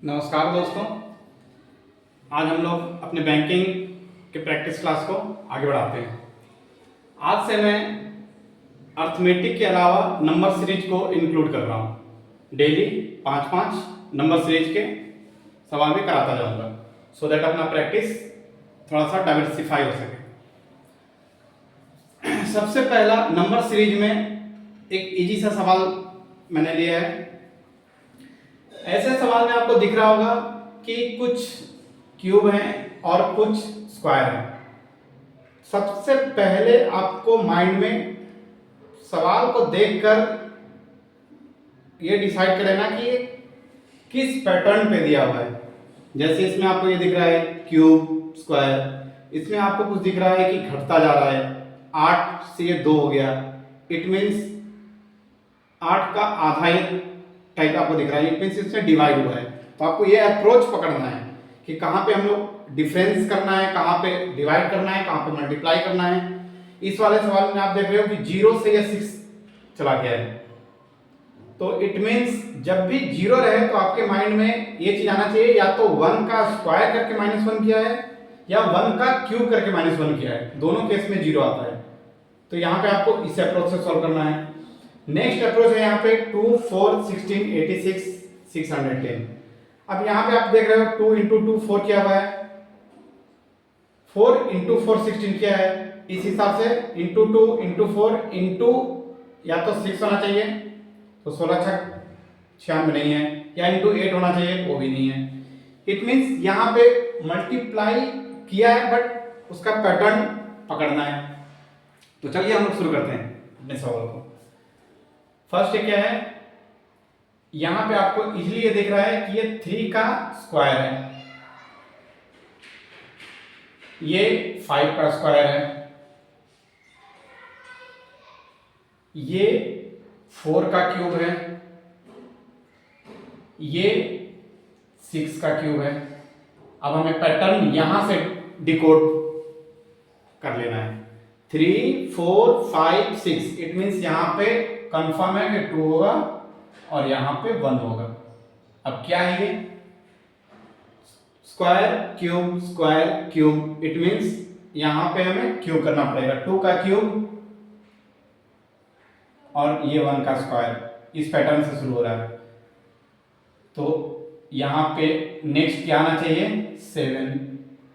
नमस्कार दोस्तों। आज हम लोग अपने बैंकिंग के प्रैक्टिस क्लास को आगे बढ़ाते हैं। आज से मैं अर्थमेटिक के अलावा नंबर सीरीज को इंक्लूड कर रहा हूँ। डेली 5-5 नंबर सीरीज के सवाल भी कराता जाऊँगा, सो दैट अपना प्रैक्टिस थोड़ा सा डाइवर्सिफाई हो सके। सबसे पहला नंबर सीरीज में एक इजी सा सवाल मैंने लिया है। ऐसे सवाल में आपको दिख रहा होगा कि कुछ क्यूब हैं और कुछ स्क्वायर हैं। सबसे पहले आपको माइंड में सवाल को देखकर ये डिसाइड कर लेना कि ये किस पैटर्न पे दिया हुआ है। जैसे इसमें आपको ये दिख रहा है क्यूब स्क्वायर, इसमें आपको कुछ दिख रहा है कि घटता जा रहा है, 8 से ये 2 हो गया, इट मीन्स 8 का आधा टाइप आपको दिख रहा है, इट मीन्स इसमें डिवाइड हुआ है। तो आपको ये अप्रोच पकड़ना है कि कहाँ पे हम लोग डिफरेंस करना है, कहाँ पे डिवाइड करना है, कहाँ पे मल्टीप्लाई करना है। इस वाले सवाल में आप देख रहे हो कि 0 से ये 6 चला गया है, तो इट मीन्स जब भी 0 रहे तो आपके माइंड में ये चीज आना चाहिए, या तो 1 का स्क्वायर करके -1 किया है या 1 का क्यूब करके -1 किया है। दोनों केस में 0 आता है, तो यहाँ पे आपको इस अप्रोच से सॉल्व करना है। नेक्स्ट अप्रोच है यहाँ पे 2, 4, 16, 86, 610। अब यहाँ पे आप देख रहे हो 2 × 2 4 किया हुआ है, 4 × 4 16 किया है। इस हिसाब से इंटू 2 × 4 इंटू या तो 6 होना चाहिए, तो 16 6 96 नहीं है, या इंटू 8 होना चाहिए, वो भी नहीं है। इट मीन्स यहाँ पे मल्टीप्लाई किया है बट उसका पैटर्न पकड़ना है। तो चलिए हम लोग शुरू करते हैं अपने सवाल को। फर्स्ट क्या है, यहां पे आपको इजीली ये दिख रहा है कि ये 3 का स्क्वायर है, ये 5 का स्क्वायर है, ये 4 का क्यूब है, ये 6 का क्यूब है। अब हमें पैटर्न यहां से डिकोड कर लेना है। 3, 4, 5, 6, इट मीन्स यहां पे कंफर्म है कि 2 होगा और यहां पे 1 होगा। अब क्या है ये स्क्वायर क्यूब, इट मीन्स यहां पे हमें क्यूब करना पड़ेगा। 2 का क्यूब और ये 1 का स्क्वायर, इस पैटर्न से शुरू हो रहा है। तो यहां पे नेक्स्ट क्या आना चाहिए 7,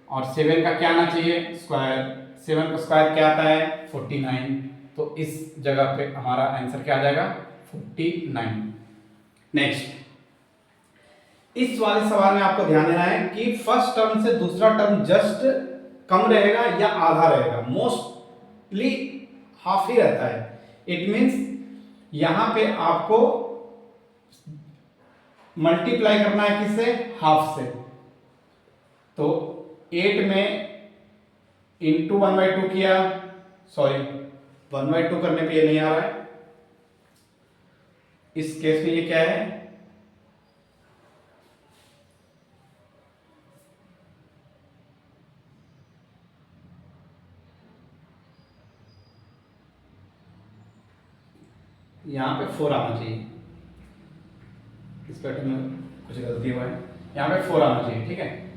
और 7 का क्या आना चाहिए स्क्वायर। 7 का स्क्वायर क्या आता है 49, तो इस जगह पे हमारा आंसर क्या आ जाएगा 49। नेक्स्ट, इस वाले सवाल में आपको ध्यान देना है कि फर्स्ट टर्म से दूसरा टर्म जस्ट कम रहेगा या आधा रहेगा, मोस्टली हाफ ही रहता है। इट मीन्स यहां पे आपको मल्टीप्लाई करना है किससे, हाफ से। तो 8 में इंटू 1/2 किया, सॉरी 1/2 करने पे ये नहीं आ रहा है, इस केस में ये क्या है यहां पे 4 आना चाहिए। इस पैटर्न में कुछ गलती हुआ है, यहां पे 4 आना चाहिए, ठीक है।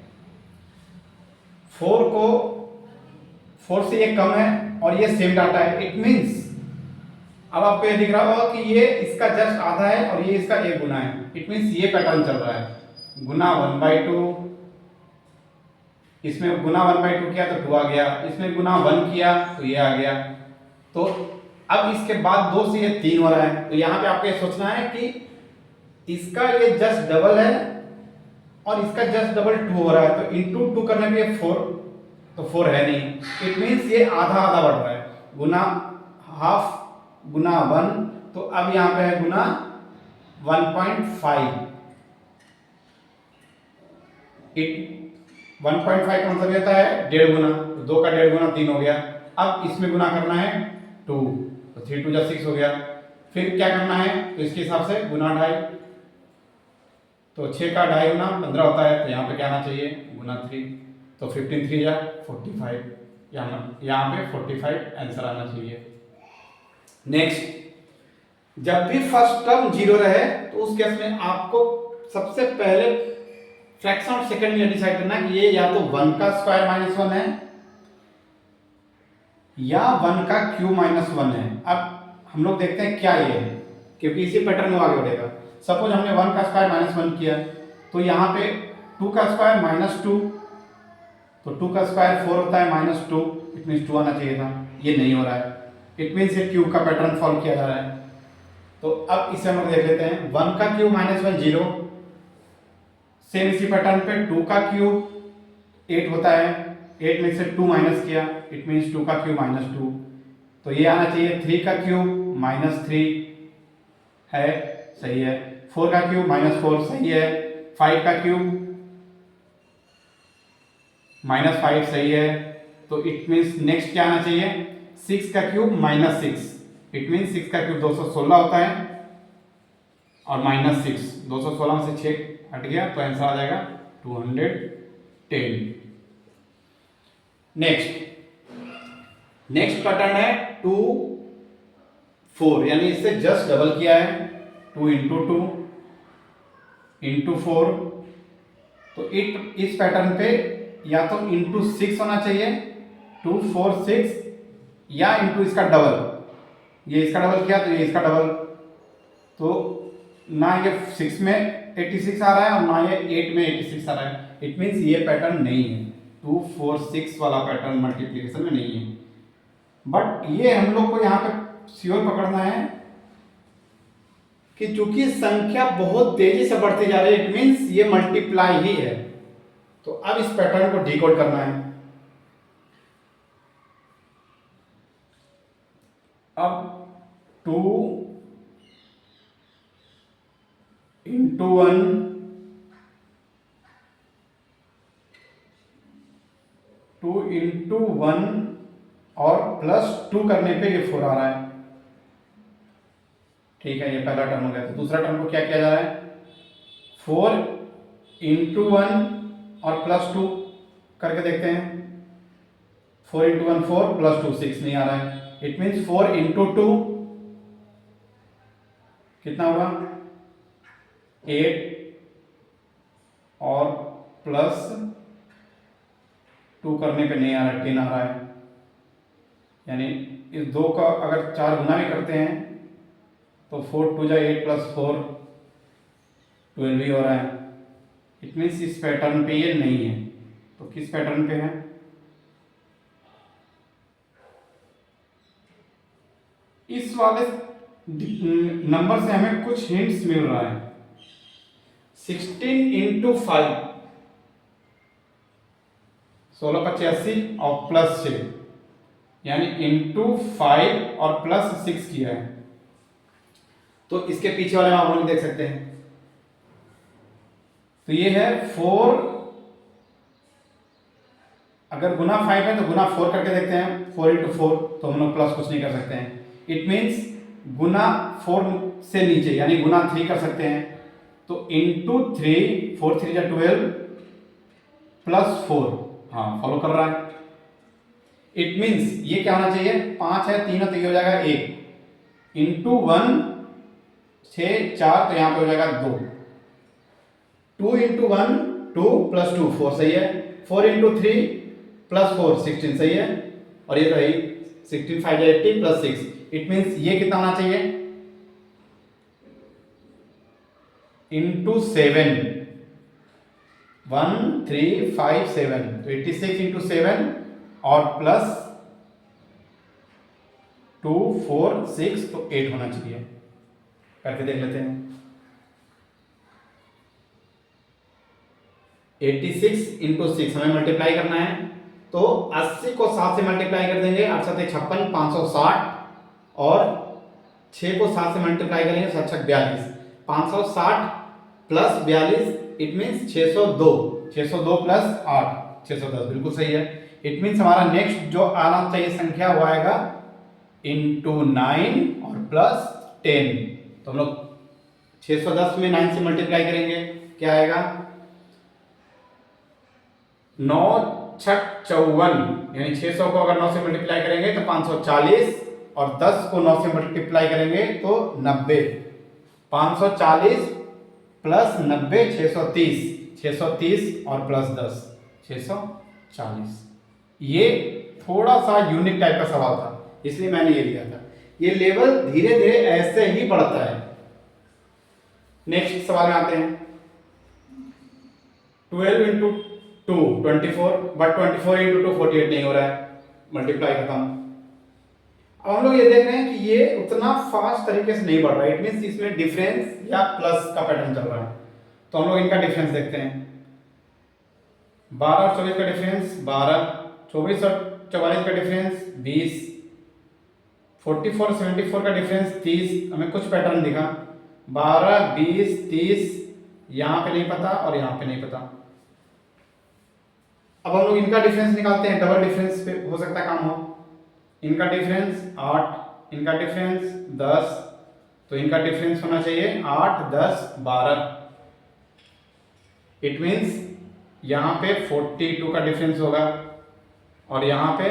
4 से ये कम है और ये सेम डाटा है, इट मीन्स अब आपको ये दिख रहा होगा कि ये इसका जस्ट आधा है और ये इसका 1 गुना है। इट मीन्स ये पैटर्न चल रहा है, गुना 1/2, इसमें गुना 1/2 किया तो 2 आ गया, इसमें गुना 1 किया तो ये आ गया। तो अब इसके बाद 2 से ये 3 हो रहा है, तो यहाँ पे आपको ये सोचना है कि इसका ये जस्ट डबल है और इसका जस्ट डबल 2 हो रहा है, तो इंटू 2 करने पे 4, तो 4 है नहीं। इट मीन्स ये आधा आधा बढ़ रहा है, गुना हाफ गुना 1, तो अब यहां पे है गुना 1.5। 1.5 का मतलब होता है 1.5 गुना, तो 2 का 1.5 गुना 3 हो गया। अब इसमें गुना करना है 2, तो 3 × 2 = 6 हो गया। फिर क्या करना है, तो इसके हिसाब से गुना 2.5, तो 6 का 2.5 गुना 15 होता है, तो यहाँ पे क्या आना चाहिए गुना 3, तो 15 3 = 45, यहाँ पे 45 आंसर आना चाहिए। नेक्स्ट, जब भी फर्स्ट टर्म 0 रहे तो उस केस में आपको सबसे पहले फ्रैक्शन ऑफ सेकंड में डिसाइड करना कि ये या तो 1 का स्क्वायर माइनस 1 है या 1 का क्यूब माइनस 1 है। अब हम लोग देखते हैं क्या ये है, क्योंकि इसी पैटर्न में आगे बढ़ेगा। सपोज हमने 1 का स्क्वायर माइनस 1 किया, तो यहाँ पे 2 का स्क्वायर माइनस 2, तो 2 का स्क्वायर 4 होता है माइनस 2, इट मीन्स 2 आना चाहिए था, ये नहीं हो रहा है, इट मीन्स ये क्यूब का पैटर्न फॉलो किया जा रहा है। तो अब इसे हम लोग देख लेते हैं, 1 का क्यूब माइनस 1 0, सेम इसी पैटर्न पे 2 का क्यूब 8 होता है, 8 में से 2 माइनस किया, इट मीन्स 2 का क्यूब माइनस 2, तो ये आना चाहिए 3 का क्यूब माइनस 3 है, सही है, 4 का क्यूब माइनस 4 सही है, 5 का क्यूब माइनस 5 सही है, तो इट मीन्स नेक्स्ट क्या आना चाहिए 6 का क्यूब माइनस 6, इट मीन्स 6 का क्यूब 216 होता है और माइनस 6, 216 में से 6 हट गया तो आंसर आ जाएगा 210। नेक्स्ट पैटर्न है 2 4, यानी इससे जस्ट डबल किया है, 2 इंटू 2 इंटू 4, तो इस पैटर्न पे या तो इंटू 6 होना चाहिए, 2 4 6, या इंटू इसका डबल, ये इसका डबल किया तो ये इसका डबल, तो ना ये 6 में 86 आ रहा है और ना ये 8 में 86 आ रहा है, इट मीन्स ये पैटर्न नहीं है, 2 4 6 वाला पैटर्न मल्टीप्लिकेशन में नहीं है। बट ये हम लोग को यहाँ पे श्योर पकड़ना है कि चूंकि संख्या बहुत तेजी से बढ़ती जा रही है, इट मीन्स ये मल्टीप्लाई ही है। तो अब इस पैटर्न को डिकोड करना है। अब 2 इंटू 1 2 इंटू 1 और प्लस 2 करने पे ये 4 आ रहा है, ठीक है, ये पहला टर्म हो गया। तो दूसरा टर्म को क्या किया जा रहा है, 4 इंटू 1 और प्लस 2 करके देखते हैं, 4 इंटू 1 4 प्लस 2 6 नहीं आ रहा है, इट मीन्स 4 इंटू 2 कितना होगा 8 और प्लस 2 करने पे नहीं आ रहा है, 10 आ रहा है, यानी इस 2 का अगर 4 गुना भी करते हैं तो 4 2 जा 8 प्लस 4 12 ही हो रहा है, इट मीन्स इस पैटर्न पे ये नहीं है। तो किस पैटर्न पे है, इस वाले नंबर से हमें कुछ हिंट्स मिल रहा है। 16 इंटू 5 16 × 85 और प्लस 6, यानी इंटू 5 और प्लस 6 किया है, तो इसके पीछे वाले आप लोग देख सकते हैं, तो ये है 4, अगर गुना 5 है तो गुना 4 करके देखते हैं, 4 इंटू 4, तो हम लोग प्लस कुछ नहीं कर सकते हैं, इट मीन्स गुना 4 से नीचे यानी गुना 3 कर सकते हैं, तो इंटू 3 4 3 जा 12 प्लस 4, हाँ फॉलो कर रहा है, इट मीन्स ये क्या होना चाहिए 5 है 3 है तो ये हो जाएगा 1 इंटू 1 6 4, तो यहाँ पे हो जाएगा 2, 2 इंटू 1 2 प्लस 2 4 सही है, 4 इंटू 3 प्लस 4 16 सही है, और ये रही 16 5 80 प्लस 6, इट मीन्स ये कितना होना चाहिए इंटू 7 1 3 5 7, तो 86 इंटू 7 और प्लस 2 4 6, तो 8 होना चाहिए, करके देख लेते हैं। 86 इंटू 6 हमें मल्टीप्लाई करना है, तो 80 को 7 से मल्टीप्लाई कर देंगे, 8 7 56 560, और 6 को 7 से मल्टीप्लाई करेंगे 7 6 42, 560 प्लस 42 इट मीन्स 602, 602 प्लस 8 610, बिल्कुल सही है। इट मीन्स हमारा नेक्स्ट जो आना चाहिए संख्या वो आएगा इंटू 9 और प्लस 10, तो हम लोग 610 में 9 से मल्टीप्लाई करेंगे, क्या आएगा 9 6 54, यानी 600 को अगर 9 से मल्टीप्लाई करेंगे तो 540, और 10 को 9 से मल्टीप्लाई करेंगे तो 90, 540 प्लस 90 630, 630 और प्लस 10 640। ये थोड़ा सा यूनिक टाइप का सवाल था, इसलिए मैंने ये लिया था। ये लेवल धीरे धीरे ऐसे ही बढ़ता है। नेक्स्ट सवाल में आते हैं। 12 इंटू 2 24, बट 24 इंटू 2 48 नहीं हो रहा है, मल्टीप्लाई खत्म। अब हम लोग ये देख रहे हैं कि ये उतना फास्ट तरीके से नहीं बढ़ रहा है, इट मींस इसमें डिफरेंस या प्लस का पैटर्न चल रहा है। तो हम लोग इनका डिफरेंस देखते हैं। 12 और 24 का डिफरेंस 12, 24 और 44 का डिफरेंस 20, 44 और 74 का डिफरेंस 30। हमें कुछ पैटर्न दिखा, 12, 20, 30, यहाँ पे नहीं पता और यहाँ पे नहीं पता। अब हम लोग इनका डिफरेंस निकालते हैं, डबल डिफरेंस पे हो सकता है काम हो। इनका डिफरेंस 8, इनका डिफरेंस 10, तो इनका डिफरेंस होना चाहिए 8, 10, 12। इट मीन्स यहाँ पे 42 का डिफरेंस होगा और यहाँ पे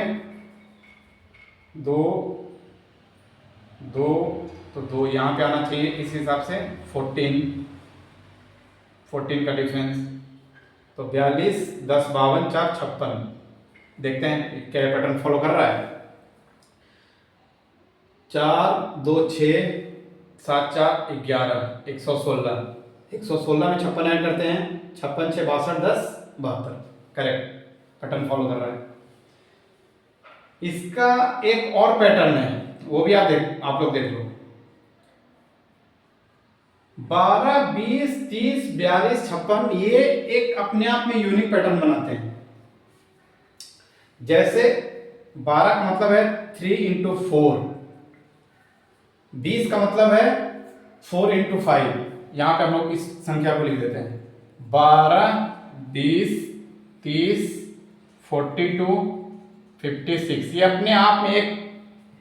2, 2, तो 2 यहाँ पे आना चाहिए। इस हिसाब से 14 का डिफरेंस, तो 42, 10, 52, 4, 56। देखते हैं क्या पैटर्न फॉलो कर रहा है। 4, 2, 6, 7, 4, 11, 116। 116 में 56 ऐड करते हैं, 56, 6, 62, 10, 72। करेक्ट, पैटर्न फॉलो कर रहा है। इसका एक और पैटर्न है, वो भी आप लोग देख लो। 12, 20, 30, 42, 56 ये एक अपने आप में यूनिक पैटर्न बनाते हैं। जैसे 12 का मतलब है 3 इंटू 4, 20 का मतलब है 4 इंटू 5। यहां पे हम लोग इस संख्या को लिख देते हैं 12, 20, 30, 42, 56। ये अपने आप में एक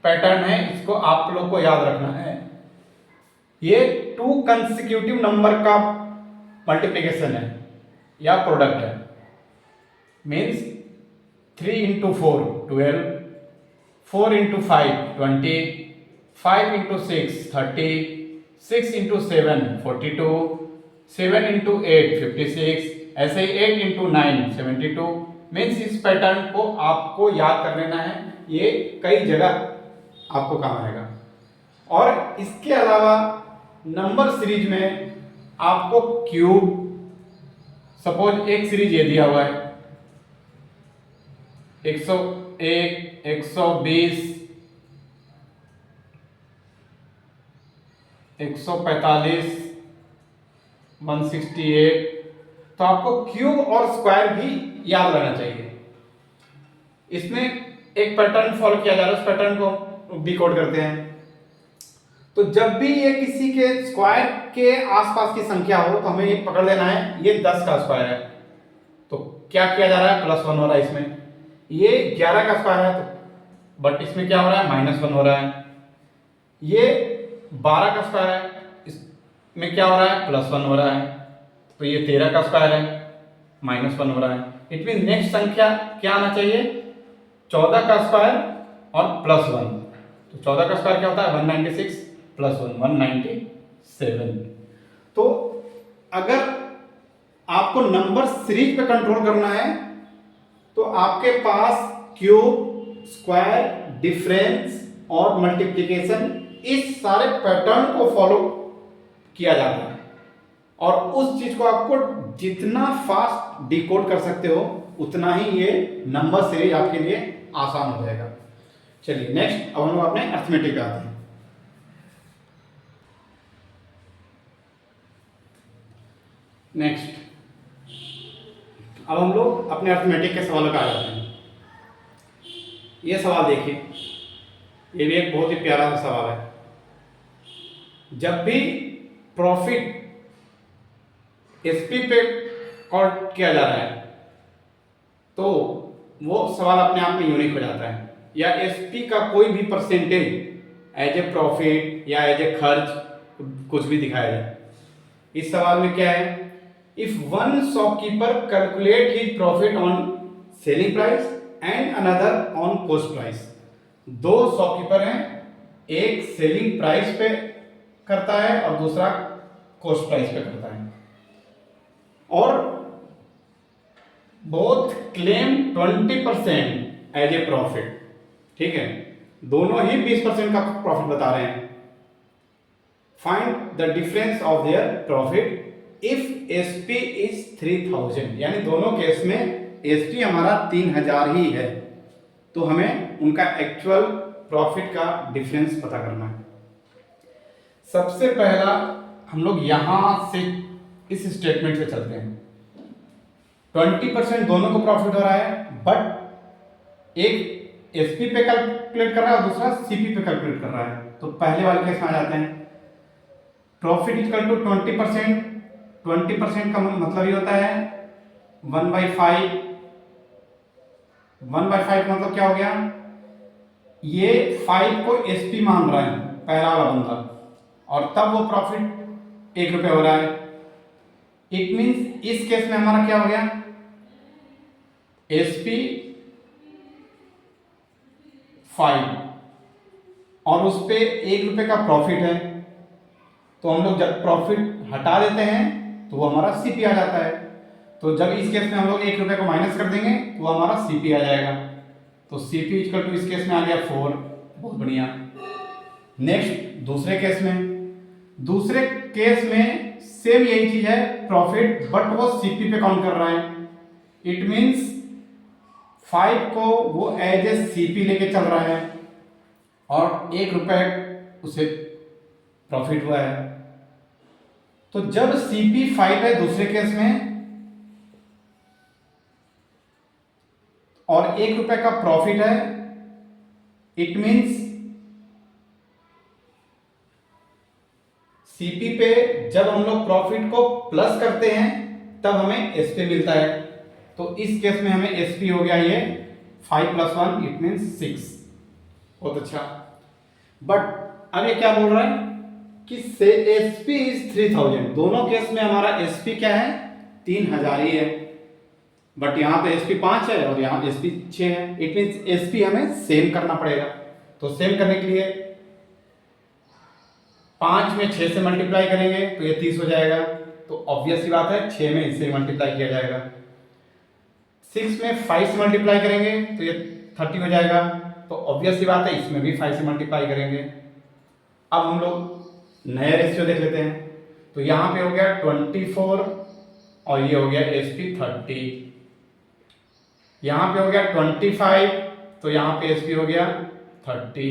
पैटर्न है, इसको आप लोग को याद रखना है। ये 2 कंसेक्यूटिव नंबर का मल्टीप्लिकेशन है या प्रोडक्ट है। Means 3 into 4 12, 4 into 5 20, 5 into 6 30, 6 into 7 42, 7 into 8 56, ऐसे ही 8 इंटू 9 72। मीन्स इस पैटर्न को आपको याद कर लेना है, ये कई जगह आपको काम आएगा। और इसके अलावा नंबर सीरीज में आपको क्यूब, सपोज एक सीरीज ये दिया हुआ है 101, 120, 145, 168, तो आपको क्यूब और स्क्वायर भी याद रहना चाहिए। इसमें एक पैटर्न फॉलो किया जा रहा है, उस पैटर्न को डिकोड करते हैं। तो जब भी ये किसी के स्क्वायर के आसपास की संख्या हो तो हमें ये पकड़ लेना है ये 10 का स्क्वायर है। तो क्या किया जा रहा है, +1 हो रहा है इसमें। ये 11 का स्क्वायर है, तो बट इसमें क्या हो रहा है, -1 हो रहा है। ये 12 का स्क्वायर है, इसमें क्या हो रहा है, +1 हो रहा है। तो ये 13 का स्क्वायर है, -1 हो रहा है। इट मीन नेक्स्ट संख्या क्या आना चाहिए, 14 का स्क्वायर और +1। तो 14 का स्क्वायर क्या होता है, 196 +1 197। तो अगर आपको नंबर सीरीज पे कंट्रोल करना है तो आपके पास क्यूब, स्क्वायर, डिफरेंस और मल्टीप्लिकेशन, इस सारे पैटर्न को फॉलो किया जाता है। और उस चीज को आपको जितना फास्ट डिकोड कर सकते हो उतना ही ये नंबर सीरीज आपके लिए आसान हो जाएगा। चलिए नेक्स्ट, अब हम लोग अपने अर्थमेटिक आते हैं। नेक्स्ट, अब हम लोग अपने अर्थमेटिक के सवालों का आ जाते हैं। ये सवाल देखिए, ये भी एक बहुत ही प्यारा सा सवाल है। जब भी प्रॉफिट एसपी पे कॉल किया जा रहा है तो वो सवाल अपने आप में यूनिक हो जाता है। या एसपी का कोई भी परसेंटेज एज ए प्रॉफिट या एज ए खर्च कुछ भी दिखाया जाए। इस सवाल में क्या है, if one shopkeeper calculate his profit on selling price and another on cost price. दो शॉपकीपर हैं, एक सेलिंग प्राइस पे करता है और दूसरा कॉस्ट प्राइस पे करता है। और both claim 20% as a profit, ठीक है, दोनों ही 20% का प्रॉफिट बता रहे हैं। Find the difference of their profit if SP is 3000, यानी दोनों केस में एसपी हमारा 3000 ही है, तो हमें उनका एक्चुअल प्रॉफिट का डिफरेंस पता करना है। सबसे पहला हम लोग यहां से इस स्टेटमेंट से चलते हैं। 20% दोनों को प्रॉफिट हो रहा है, बट एक एसपी पे कैलकुलेट कर रहा है और दूसरा सीपी पे कैलकुलेट कर रहा है। तो पहले वाले केस में आ जाते हैं। प्रॉफिट इक्वल टू 20%, 20% का मतलब ये होता है 1/5। 1/5 मतलब क्या हो गया, ये 5 को एसपी मान रहा है पहला वाला बंदा, और तब वो प्रॉफिट 1 रुपये हो रहा है। इट मींस इस केस में हमारा क्या हो गया, एसपी 5 और उस पे 1 रुपये का प्रॉफिट है, तो हम लोग जब प्रॉफिट हटा देते हैं तो वो हमारा सीपी आ जाता है। तो जब इस केस में हम लोग 1 रुपये को माइनस कर देंगे तो वो हमारा सीपी आ जाएगा। तो सीपी इक्वल टू इस केस में आ गया 4। बहुत बढ़िया। नेक्स्ट दूसरे केस में सेम यही चीज है, प्रॉफिट, बट वो सीपी पे काउंट कर रहा है। इट मींस 5 को वो एज ए सीपी लेके चल रहा है और 1 रुपये उसे प्रॉफिट हुआ है। तो जब सीपी 5 है दूसरे केस में और 1 रुपये का प्रॉफिट है, इट मींस सीपी पे जब हम लोग प्रॉफिट को प्लस करते हैं तब हमें एसपी मिलता है। तो इस केस में हमें एसपी हो गया ये 5 + 1 इट मींस 6। बहुत अच्छा। बट अब ये क्या बोल रहा है कि से एसपी इज 3000, दोनों केस में हमारा एसपी क्या है, 3000 ही है, बट यहाँ पे एसपी 5 है और यहाँ एसपी 6 है। इट मींस एसपी हमें सेम करना पड़ेगा। तो सेम करने के लिए 5 में 6 से मल्टीप्लाई करेंगे तो ये 30 हो जाएगा। तो ऑब्वियस सी बात है 6 में इससे मल्टीप्लाई किया जाएगा। 6 में 5 से मल्टीप्लाई करेंगे तो ये 30 हो जाएगा। तो ऑब्वियस सी बात है इसमें भी 5 से मल्टीप्लाई करेंगे। अब हम लोग नया रेशियो देख लेते हैं। तो यहाँ पे हो गया 24 और ये हो गया एसपी 30। यहाँ पे हो गया 25 तो यहाँ पे एसपी हो गया 30।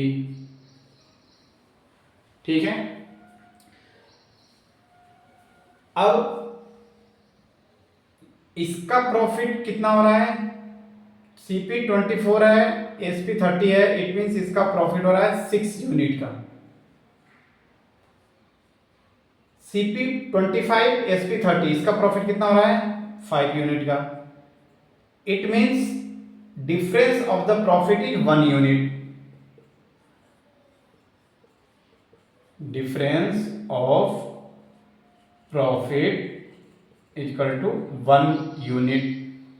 ठीक है। अब इसका प्रॉफिट कितना हो रहा है, सीपी 24 है, एसपी 30 है, इट मींस इसका प्रॉफिट हो रहा है 6 यूनिट का। सीपी 25, एसपी 30, इसका प्रॉफिट कितना हो रहा है 5 यूनिट का। It means difference of the profit is 1 unit. Difference of profit equal to 1 unit.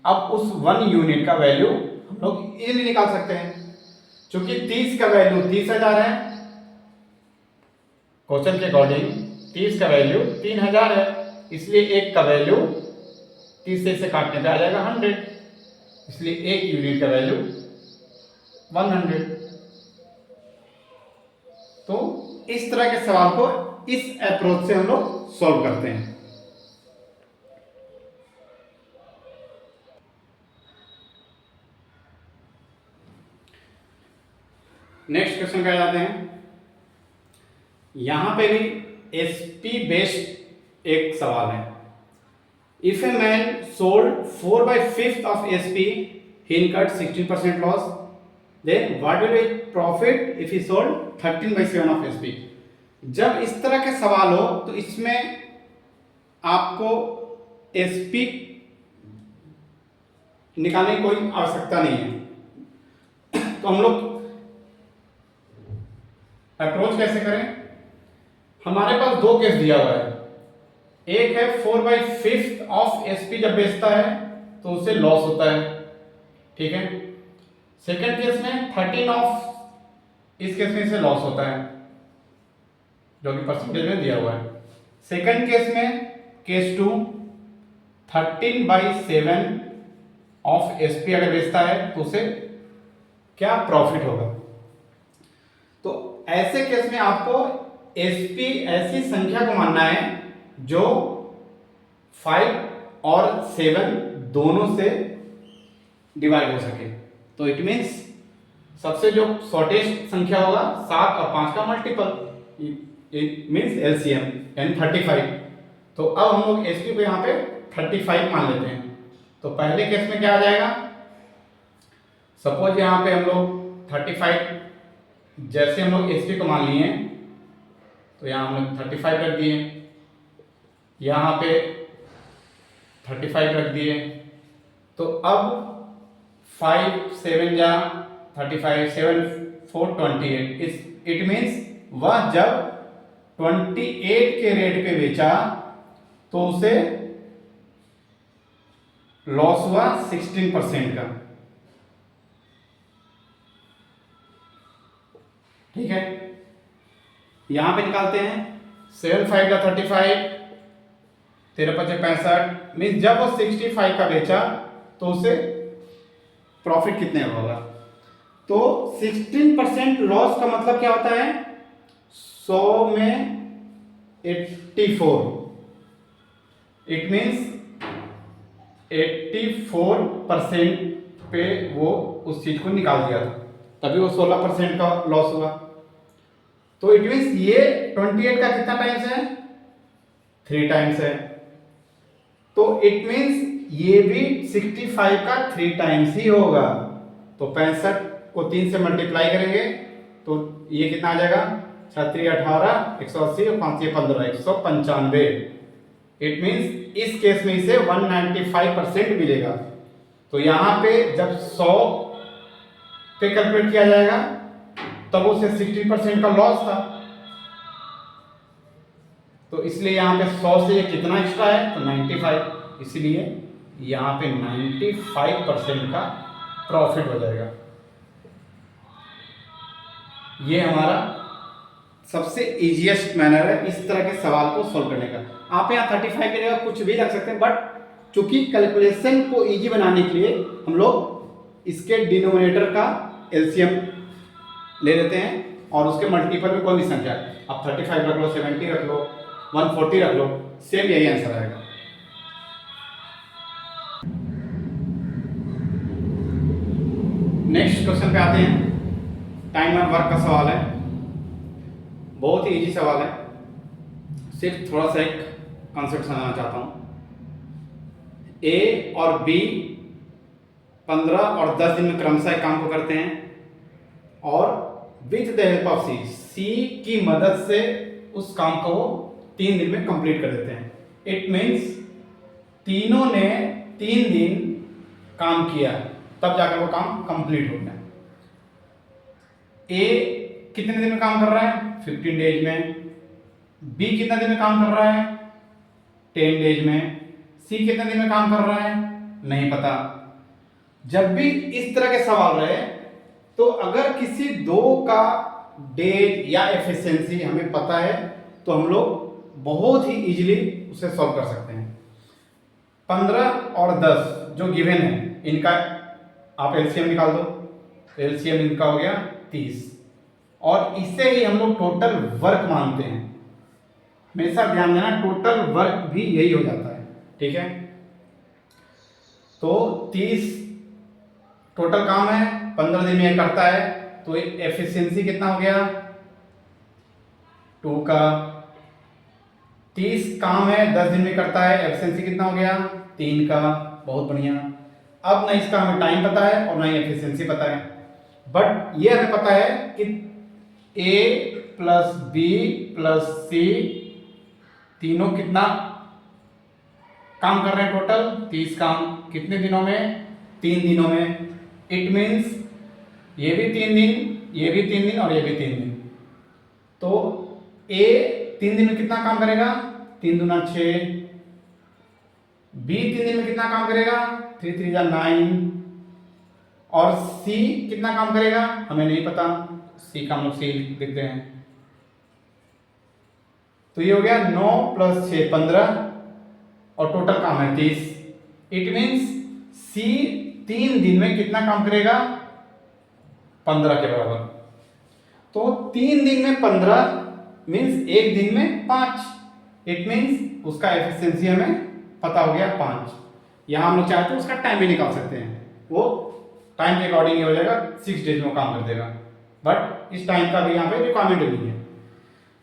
अब उस 1 यूनिट का वैल्यू हम लोग इजीली निकाल सकते हैं। क्योंकि 30 का वैल्यू 30,000 है, क्वेश्चन के अकॉर्डिंग 30 का वैल्यू 3000 है, इसलिए 1 का वैल्यू 30 से काटने पे आ जाएगा 100, इसलिए 1 यूनिट का वैल्यू 100। तो इस तरह के सवाल को इस अप्रोच से हम लोग सॉल्व करते हैं। नेक्स्ट क्वेश्चन पे आ जाते हैं। यहां पे भी एसपी बेस्ड एक सवाल है। If a man sold 4/5 of SP, he incurred 16% loss, then what will be profit if he sold 13/7 of SP. जब इस तरह के सवाल हो तो इसमें आपको एसपी निकालने की कोई आवश्यकता नहीं है। तो हम लोग अप्रोच कैसे करें, हमारे पास 2 केस दिया हुआ है। एक है 4/5 ऑफ एसपी जब बेचता है तो उसे लॉस होता है, ठीक है। सेकंड केस में 13 ऑफ, इस केस में इसे लॉस होता है, जो कि परसेंटेज में दिया हुआ है। सेकंड केस में केस 2 13/7 ऑफ एसपी अगर बेचता है तो उसे क्या प्रॉफिट होगा। तो ऐसे केस में आपको एसपी ऐसी संख्या को मानना है जो 5 और 7 दोनों से डिवाइड हो सके। तो इट मीन्स सबसे जो शॉर्टेस्ट संख्या होगा 7 और 5 का मल्टीपल, इट मीन्स एलसीएम यानी 35। तो अब हम लोग एसपी को यहाँ पे 35 मान लेते हैं। तो पहले केस में क्या आ जाएगा, सपोज यहाँ पे हम लोग 35 जैसे हम लोग एसपी को मान लिए तो यहाँ हम लोग 35 रख दिए, यहाँ पे 35 रख दिए। तो अब 5 7 जा 35 7 4 28, इट मीन्स वह जब 28 के रेट पे बेचा तो उसे लॉस हुआ 16% का। ठीक है, यहां पे निकालते हैं 7 5 का 35, 13 5 65, मीन्स जब वो 65 का बेचा तो उसे प्रॉफिट कितने का होगा। तो 16% लॉस का मतलब क्या होता है, 100 में 84, इट मीन्स 84% पे वो उस चीज को निकाल दिया था, तभी वो 16% का लॉस हुआ। तो इट मीन्स ये 28 का कितना टाइम्स है, 3 टाइम्स है। तो इट मीन्स ये भी 65 का 3 टाइम्स ही होगा। तो 65 को 3 से मल्टीप्लाई करेंगे तो ये कितना आ जाएगा, 36 18 180 और 5 15 195। इट मीन्स इस केस में इसे 195% मिलेगा। तो यहां पे जब 100 पे कैलकुलेट किया जाएगा तब उसे 60% का लॉस था, तो इसलिए यहां पे 100 से ये कितना एक्स्ट्रा है तो 95, इसलिए यहां पे 95% का प्रॉफिट हो जाएगा। ये हमारा सबसे इजीएस्ट मैनर है इस तरह के सवाल को सॉल्व करने का। आप यहाँ 35 की जगह कुछ भी रख सकते हैं, बट चूंकि कैलकुलेशन को इजी बनाने के लिए हम लोग इसके डिनोमिनेटर का एलसीएम ले लेते हैं और उसके मल्टीपल में कोई भी संख्या, आप 35 रख लो, 70 रख लो, 140 रख लो, सेम यही आंसर आएगा। नेक्स्ट क्वेश्चन पे आते हैं। टाइम एंड वर्क का सवाल है, बहुत ही इजी सवाल है, सिर्फ थोड़ा सा एक कॉन्सेप्ट समझाना चाहता हूं। ए और बी 15 और 10 दिन में क्रमशः काम को करते हैं और विथ द हेल्प ऑफ सी, सी की मदद से उस काम को वो 3 दिन में कंप्लीट कर देते हैं। इट मीन्स तीनों ने 3 दिन काम किया तब जाकर वो काम कंप्लीट हो गया। ए कितने दिन में काम कर रहा है, 15 डेज में। बी कितना दिन में काम कर रहा है, 10 डेज में। सी कितने दिन में काम कर रहा है, नहीं पता। जब भी इस तरह के सवाल रहे तो अगर किसी दो का डेज या एफिशिएंसी हमें पता है तो हम लोग बहुत ही इजीली उसे सॉल्व कर सकते हैं। 15 और 10 जो गिवन है इनका आप एलसीएम निकाल दो, एलसीएम इनका हो गया 30 और इससे ही हम लोग टोटल वर्क मानते हैं। हमेशा ध्यान देना टोटल वर्क भी यही हो जाता है, ठीक है। तो 30 टोटल काम है, 15 दिन में ये करता है, तो एफिशिएंसी कितना हो गया 2 का। 30 काम है 10 दिन में करता है, एफिशिएंसी कितना हो गया 3 का। बहुत बढ़िया। अब ना इसका हमें टाइम पता है और ना ही एफिशिएंसी पता है, बट ये हमें पता है कि ए प्लस बी प्लस सी तीनों कितना काम कर रहे हैं, टोटल 30 काम। कितने दिनों में, 3 दिनों में। इट मीन्स ये भी 3 दिन, ये भी 3 दिन और ये भी 3 दिन। तो ए 3 दिन में कितना काम करेगा, 3 दूना 6। बी 3 दिन में कितना काम करेगा, 3 3 जा 9। और सी कितना काम करेगा हमें नहीं पता, सी का हम लोग सी लिखते हैं। तो ये हो गया 9 + 6 15 और टोटल काम है 30। इट मीन्स सी 3 दिन में कितना काम करेगा, 15 के बराबर। तो 3 दिन में 15 मीन्स 1 दिन में 5, इट मीन्स उसका एफिशिएंसी हमें पता हो गया 5। यहाँ हम लोग चाहते हैं उसका टाइम भी निकाल सकते हैं, वो टाइम के अकॉर्डिंग ही हो जाएगा, 6 डेज में काम कर देगा, बट इस टाइम का भी यहाँ पे रिक्वायरमेंट नहीं है।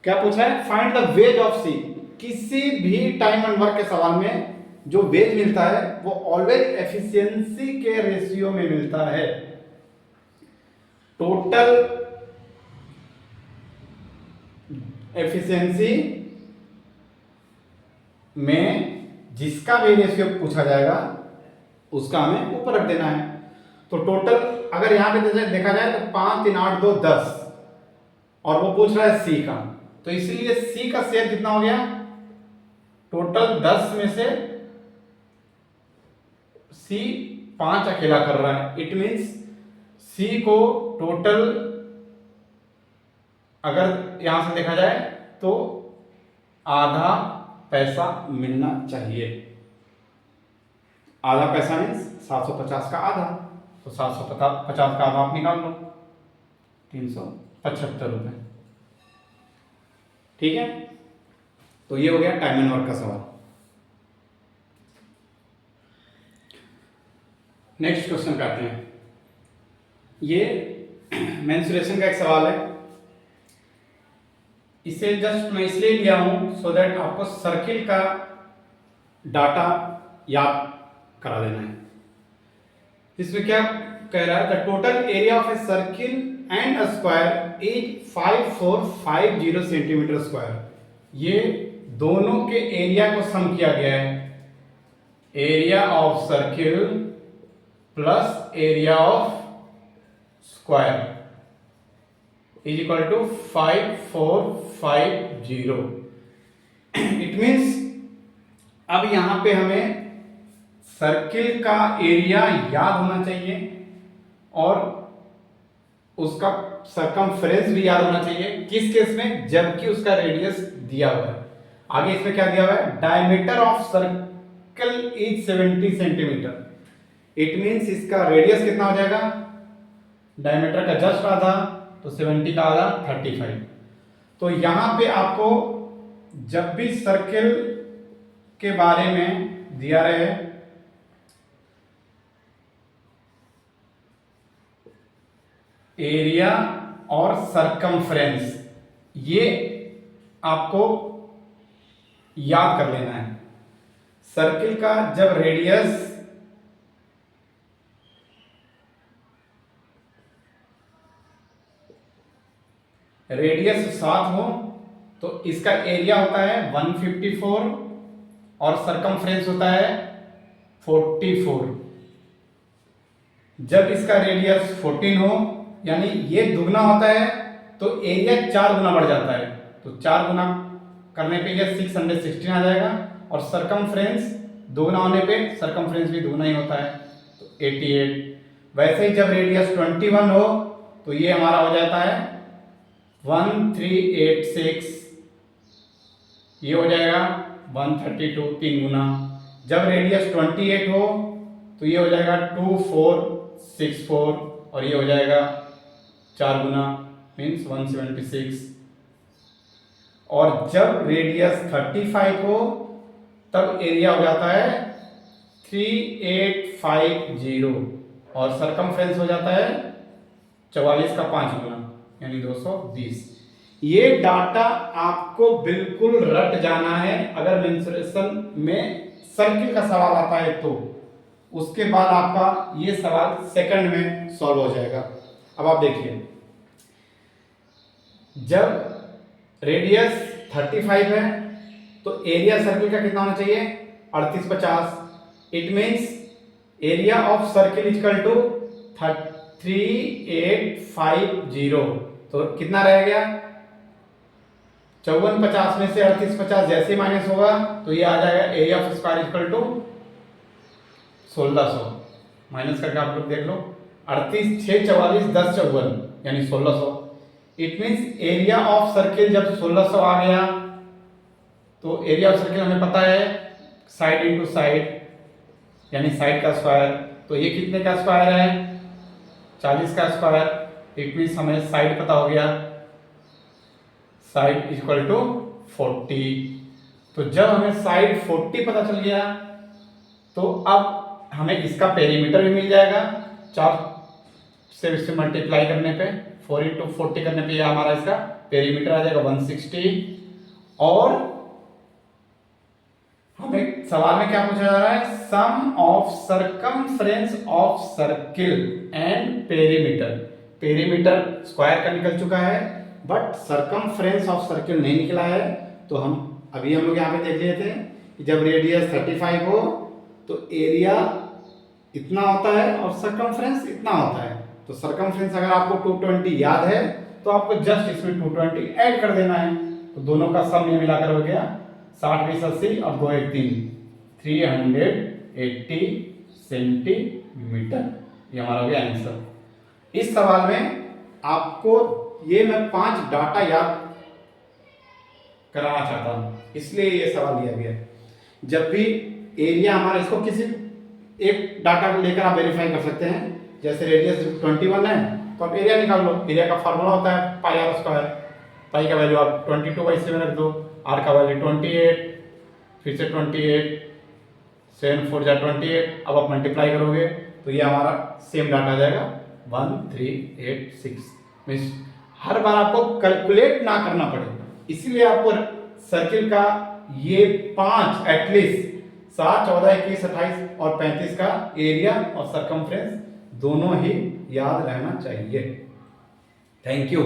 क्या पूछ रहा है, फाइंड द वेज ऑफ सी। किसी भी टाइम एंड वर्क के सवाल में जो वेज मिलता है वो ऑलवेज एफिशिएंसी के रेशियो में मिलता है। टोटल एफिशिएंसी में जिसका भी रेशियो पूछा जाएगा उसका हमें ऊपर रख देना है। तो टोटल अगर यहां पे देखा जाए तो 5 3 8 2 10 और वो पूछ रहा है सी का, तो इसलिए सी का शेयर कितना हो गया, टोटल 10 में से सी 5 अकेला कर रहा है, इट मींस सी को टोटल अगर यहां से देखा जाए तो आधा पैसा मिलना चाहिए। आधा पैसा मीन्स 750 का आधा, तो 750 का आधा आप निकाल लो, 375 रुपए। ठीक है, तो ये हो गया टाइम एंड वर्क का सवाल। नेक्स्ट क्वेश्चन पे आते हैं। ये मेंसुरेशन का एक सवाल है, इसे जस्ट मैं इसलिए लिया हूं सो दैट आपको सर्किल का डाटा याद करा देना है। इसमें क्या कह रहा है, the total area of a circle and a square is 5450 centimetre square. ये दोनों के एरिया को सम किया गया है, area of circle plus area of square is equal to 5450। It means अब यहां पे हमें सर्किल का एरिया याद होना चाहिए और उसका सरकमफ्रेंस भी याद होना चाहिए। किस केस में, जबकि उसका रेडियस दिया हुआ है। आगे इसमें क्या दिया हुआ है, diameter of circle is 70 centimetre. It means इसका रेडियस कितना हो जाएगा, डायमीटर का जस्ट आधा, तो 70 का आधा 35। तो यहां पे आपको जब भी सर्किल के बारे में दिया रहे एरिया और सरकमफ्रेंस, ये आपको याद कर लेना है। सर्किल का जब रेडियस रेडियस 7 हो तो इसका एरिया होता है 154 और सरकमफ्रेंस होता है 44। जब इसका रेडियस 14 हो यानी ये दुगना होता है तो एरिया 4 गुना बढ़ जाता है, तो 4 गुना करने पे ये 616 आ जाएगा और सरकमफ्रेंस दुगना होने पे सरकमफ्रेंस भी दुगना ही होता है, तो 88। वैसे ही जब रेडियस 21 हो तो ये हमारा हो जाता है 1386, ये हो जाएगा 132 3 गुना। जब रेडियस 28 हो तो ये हो जाएगा 2464 और ये हो जाएगा 4 गुना मीन्स 176। और जब रेडियस 35 हो तब एरिया हो जाता है 3850 और सरकमफ्रेंस हो जाता है 44 का 5 गुना यानी 220। ये डाटा आपको बिल्कुल रट जाना है। अगर मेंसुरेशन में सर्किल का सवाल आता है तो उसके बाद आपका ये सवाल सेकंड में सॉल्व हो जाएगा। अब आप देखिए, जब रेडियस 35 है तो एरिया सर्किल का कितना होना चाहिए, 3850। It means area of circle equal to 3850, तो कितना रह गया 5450 में से 3850 जैसे माइनस होगा तो ये आ जाएगा area of square equal to 1600। Minus करके आप लोग देख लो, 38 6 44 10 54 यानी 1600। It means area of circle जब 1600 आ गया तो एरिया ऑफ सर्किल हमें पता है साइड इंटू साइड यानी साइड का स्क्वायर, तो ये कितने का स्क्वायर है? 40 का स्क्वायर। इट मीन्स हमें साइड पता हो गया, साइड इक्वल टू 40। तो जब हमें साइड 40 पता चल गया तो अब हमें इसका पेरीमीटर भी मिल जाएगा। 4 से इससे मल्टीप्लाई करने पे 4 इंटू 40 करने पे हमारा इसका पेरीमीटर आ जाएगा 160। और हमें सवाल में क्या पूछा जा रहा है? Sum of circumference of circle and perimeter. Perimeter square का निकल चुका है बट सरकमफ्रेंस ऑफ सर्किल नहीं निकला है। तो हम लोग यहाँ पे देख लिए थे कि जब रेडियस 35 हो तो एरिया इतना होता है और सरकमफ्रेंस इतना होता है। तो सरकमफ्रेंस अगर आपको 220 याद है तो आपको जस्ट इसमें 220 ऐड कर देना है। तो दोनों का सम ये मिलाकर हो गया 60 20 80 और 2 1 3 380 सेंटीमीटर। ये हमारा हो गया आंसर। इस सवाल में आपको ये मैं 5 डाटा याद कराना चाहता हूं, इसलिए ये सवाल दिया गया है। जब भी एरिया हमारा, इसको किसी एक डाटा को लेकर आप वेरीफाई कर सकते हैं। जैसे रेडियस 21 है तो आप एरिया निकाल लो। एरिया का फार्मूला होता है पाई आर स्क्वायर। पाई का वैल्यू आप 22/7 रख दो, आर का वैल्यू 28, फिर से 28, 7 4 जा 28। अब आप मल्टीप्लाई करोगे तो ये हमारा सेम डाटा आ जाएगा 1386। मीन्स हर बार आपको कैलकुलेट ना करना पड़े, इसीलिए आपको सर्किल का ये 5 एटलीस्ट 7 14 21 28 और 35 का एरिया और सरकमफ्रेंस दोनों ही याद रहना चाहिए। Thank you.